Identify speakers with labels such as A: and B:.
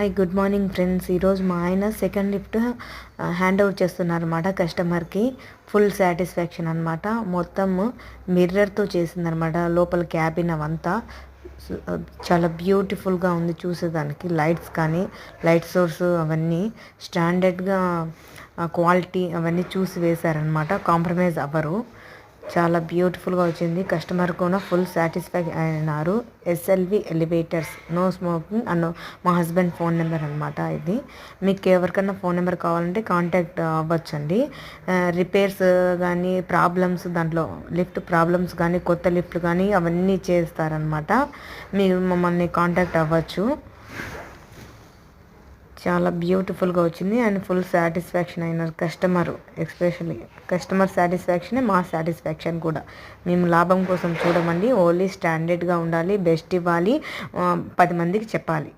A: Hi good morning friends. ఈరోజు మా ఆయన సెకండ్ లిఫ్ట్ హ్యాండ్ ఓవర్ చేస్తున్నారన్నమాట కస్టమర్కి. ఫుల్ సాటిస్ఫాక్షన్ అనమాట. మొత్తం మిర్రర్తో చేసిందనమాట లోపల క్యాబిన్ అవంతా. చాలా బ్యూటిఫుల్గా ఉంది చూసేదానికి. లైట్స్ కానీ లైట్ సోర్స్ అవన్నీ స్టాండర్డ్గా క్వాలిటీ అవన్నీ చూసి వేశారనమాట. కాంప్రమైజ్ అవ్వరు. చాలా బ్యూటిఫుల్గా వచ్చింది. కస్టమర్ కూడా ఫుల్ సాటిస్ఫై అయినారు. ఎస్ఎల్వి ఎలివేటర్స్, నో స్మోకింగ్ అన్న మా హస్బెండ్ ఫోన్ నెంబర్ అనమాట ఇది. మీకు ఎవరికన్నా ఫోన్ నెంబర్ కావాలంటే కాంటాక్ట్ అవ్వచ్చండి. రిపేర్స్ కానీ ప్రాబ్లమ్స్, దాంట్లో లిఫ్ట్ ప్రాబ్లమ్స్ కానీ కొత్త లిఫ్ట్లు కానీ అవన్నీ చేస్తారనమాట. మీరు మమ్మల్ని కాంటాక్ట్ అవ్వచ్చు. చాలా బ్యూటిఫుల్గా వచ్చింది అండ్ ఫుల్ సాటిస్ఫాక్షన్ అయినారు కస్టమర్. ఎస్పెషల్లీ కస్టమర్ సాటిస్ఫాక్షనే మా సాటిస్ఫాక్షన్ కూడా. మేము లాభం కోసం చూడమండి. ఓన్లీ స్టాండర్డ్గా ఉండాలి, బెస్ట్ ఇవ్వాలి, 10 మందికి చెప్పాలి.